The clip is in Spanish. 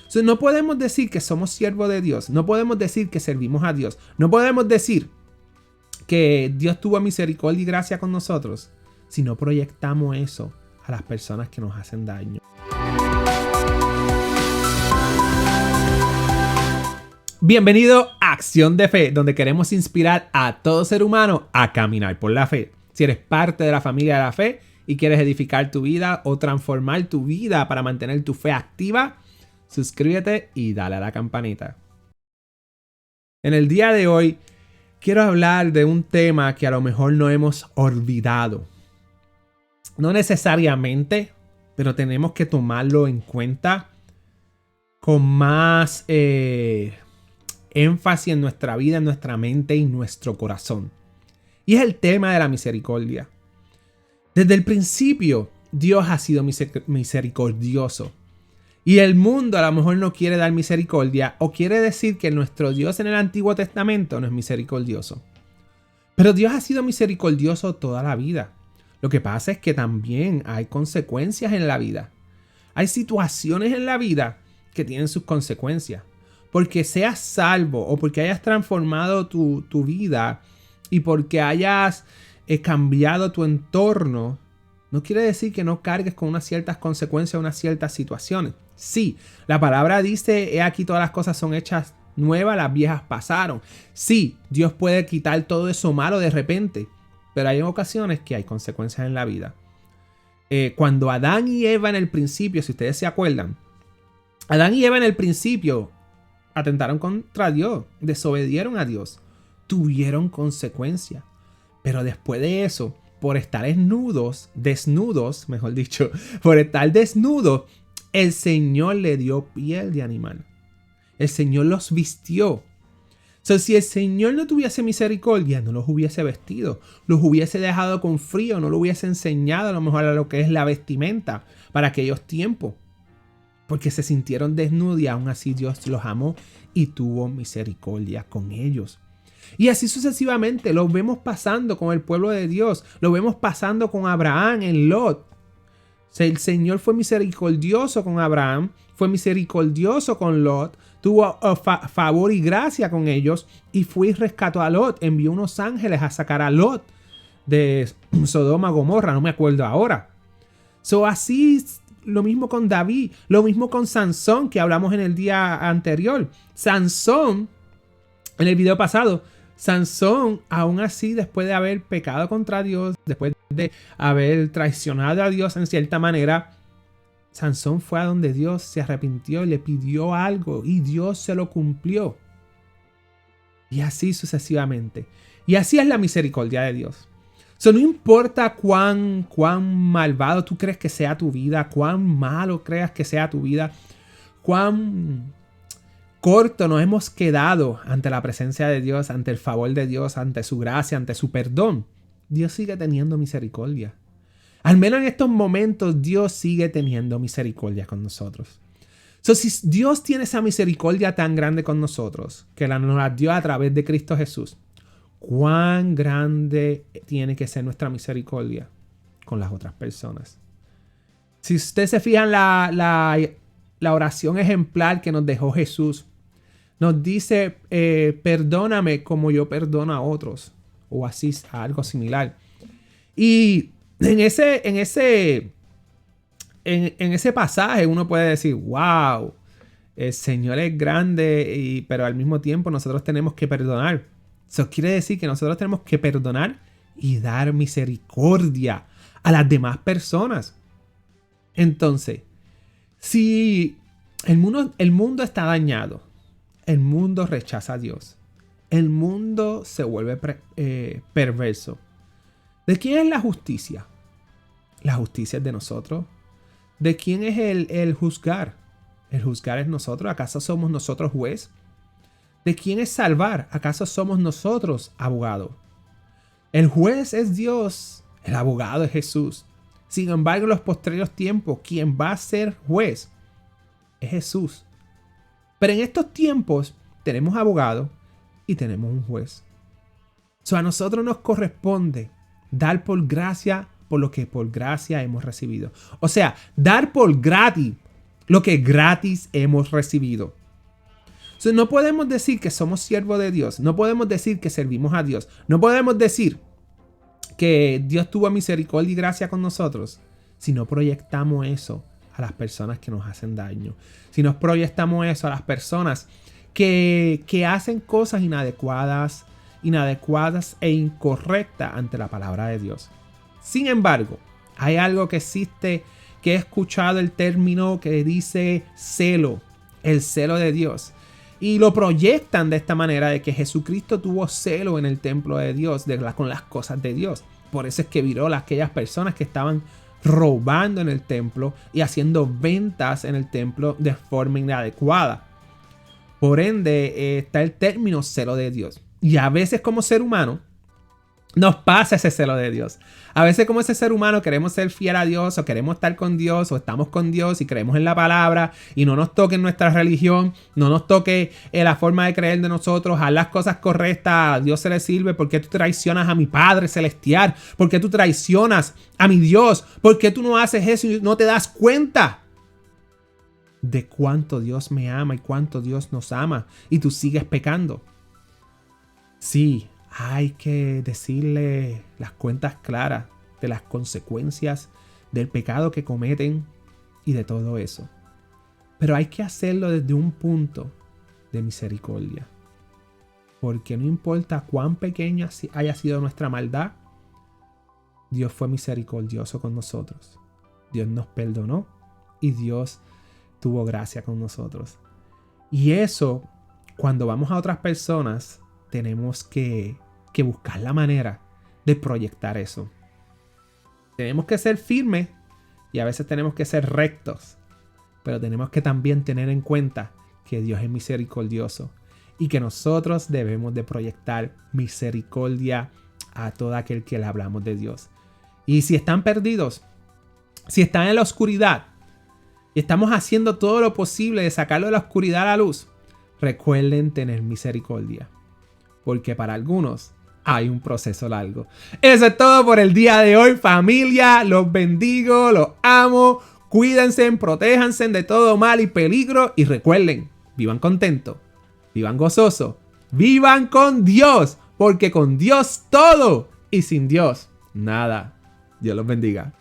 So, no podemos decir que somos siervos de Dios. No podemos decir que servimos a Dios. No podemos decir que Dios tuvo misericordia y gracia con nosotros si no proyectamos eso a las personas que nos hacen daño. Bienvenido a Acción de Fe, donde queremos inspirar a todo ser humano a caminar por la fe. Si eres parte de la familia de la fe y quieres edificar tu vida o transformar tu vida para mantener tu fe activa, suscríbete y dale a la campanita. En el día de hoy quiero hablar de un tema que a lo mejor no hemos olvidado. No necesariamente, pero tenemos que tomarlo en cuenta con más énfasis en nuestra vida, en nuestra mente y nuestro corazón. Y es el tema de la misericordia. Desde el principio, Dios ha sido misericordioso. Y el mundo a lo mejor no quiere dar misericordia o quiere decir que nuestro Dios en el Antiguo Testamento no es misericordioso. Pero Dios ha sido misericordioso toda la vida. Lo que pasa es que también hay consecuencias en la vida. Hay situaciones en la vida que tienen sus consecuencias. Porque seas salvo o porque hayas transformado tu vida y porque hayas cambiado tu entorno, no quiere decir que no cargues con unas ciertas consecuencias, unas ciertas situaciones. Sí, la palabra dice, he aquí todas las cosas son hechas nuevas, las viejas pasaron. Sí, Dios puede quitar todo eso malo de repente, pero hay ocasiones que hay consecuencias en la vida. Cuando Adán y Eva en el principio, si ustedes se acuerdan, Adán y Eva en el principio atentaron contra Dios, desobedieron a Dios, tuvieron consecuencias. Pero después de eso, por estar desnudos, mejor dicho, por estar desnudos, el Señor le dio piel de animal. El Señor los vistió. So, si el Señor no tuviese misericordia, no los hubiese vestido, los hubiese dejado con frío, no los hubiese enseñado a lo mejor a lo que es la vestimenta para aquellos tiempos. Porque se sintieron desnudos y aún así Dios los amó y tuvo misericordia con ellos. Y así sucesivamente lo vemos pasando con el pueblo de Dios. Lo vemos pasando con Abraham en Lot. O sea, el Señor fue misericordioso con Abraham, fue misericordioso con Lot, tuvo favor y gracia con ellos y fue y rescató a Lot. Envió unos ángeles a sacar a Lot de Sodoma, Gomorra, no me acuerdo ahora. Así lo mismo con David, lo mismo con Sansón que hablamos en el día anterior. Sansón, en el video pasado, Sansón, aún así, después de haber pecado contra Dios, después de haber traicionado a Dios en cierta manera, Sansón fue a donde Dios se arrepintió y le pidió algo y Dios se lo cumplió. Y así sucesivamente. Y así es la misericordia de Dios. No importa cuán malvado tú crees que sea tu vida, cuán malo creas que sea tu vida, cuán corto nos hemos quedado ante la presencia de Dios, ante el favor de Dios, ante su gracia, ante su perdón. Dios sigue teniendo misericordia. Al menos en estos momentos Dios sigue teniendo misericordia con nosotros. Si Dios tiene esa misericordia tan grande con nosotros, que nos la dio a través de Cristo Jesús, ¿cuán grande tiene que ser nuestra misericordia con las otras personas? Si ustedes se fijan la oración ejemplar que nos dejó Jesús, nos dice, perdóname como yo perdono a otros, o así, algo similar. Y en ese pasaje uno puede decir, wow, el Señor es grande, pero al mismo tiempo nosotros tenemos que perdonar. Eso quiere decir que nosotros tenemos que perdonar y dar misericordia a las demás personas. Entonces, si el mundo está dañado, el mundo rechaza a Dios, el mundo se vuelve perverso, ¿de quién es la justicia? La justicia es de nosotros. ¿De quién es el juzgar? El juzgar es nosotros. ¿Acaso somos nosotros juez? ¿De quién es salvar? ¿Acaso somos nosotros abogado? El juez es Dios, el abogado es Jesús. Sin embargo, en los posteriores tiempos, quien va a ser juez es Jesús. Pero en estos tiempos tenemos abogado y tenemos un juez. A nosotros nos corresponde dar por gracia por lo que por gracia hemos recibido. O sea, dar por gratis lo que gratis hemos recibido. Entonces, no podemos decir que somos siervos de Dios, no podemos decir que servimos a Dios, no podemos decir que Dios tuvo misericordia y gracia con nosotros si no proyectamos eso a las personas que nos hacen daño, si nos proyectamos eso a las personas que hacen cosas inadecuadas e incorrectas ante la palabra de Dios. Sin embargo, hay algo que existe, que he escuchado el término que dice celo, el celo de Dios. Y lo proyectan de esta manera, de que Jesucristo tuvo celo en el templo de Dios, con las cosas de Dios. Por eso es que viró a aquellas personas que estaban robando en el templo y haciendo ventas en el templo de forma inadecuada. Por ende, está el término celo de Dios. Y a veces como ser humano, nos pasa ese celo de Dios. A veces como ese ser humano queremos ser fiel a Dios, o queremos estar con Dios, o estamos con Dios y creemos en la palabra, y no nos toque nuestra religión, no nos toque la forma de creer de nosotros, haz las cosas correctas, a Dios se le sirve. ¿Por qué tú traicionas a mi Padre Celestial? ¿Por qué tú traicionas a mi Dios? ¿Por qué tú no haces eso y no te das cuenta de cuánto Dios me ama y cuánto Dios nos ama, y tú sigues pecando? Sí, hay que decirle las cuentas claras de las consecuencias del pecado que cometen y de todo eso. Pero hay que hacerlo desde un punto de misericordia. Porque no importa cuán pequeña haya sido nuestra maldad, Dios fue misericordioso con nosotros. Dios nos perdonó y Dios tuvo gracia con nosotros. Y eso, cuando vamos a otras personas, tenemos que buscar la manera de proyectar eso. Tenemos que ser firmes y a veces tenemos que ser rectos, pero tenemos que también tener en cuenta que Dios es misericordioso y que nosotros debemos de proyectar misericordia a todo aquel que le hablamos de Dios. Y si están perdidos, si están en la oscuridad y estamos haciendo todo lo posible de sacarlo de la oscuridad a la luz, recuerden tener misericordia, porque para algunos hay un proceso largo. Eso es todo por el día de hoy, familia. Los bendigo, los amo. Cuídense, protéjanse de todo mal y peligro. Y recuerden, vivan contentos, vivan gozosos, vivan con Dios. Porque con Dios todo y sin Dios nada. Dios los bendiga.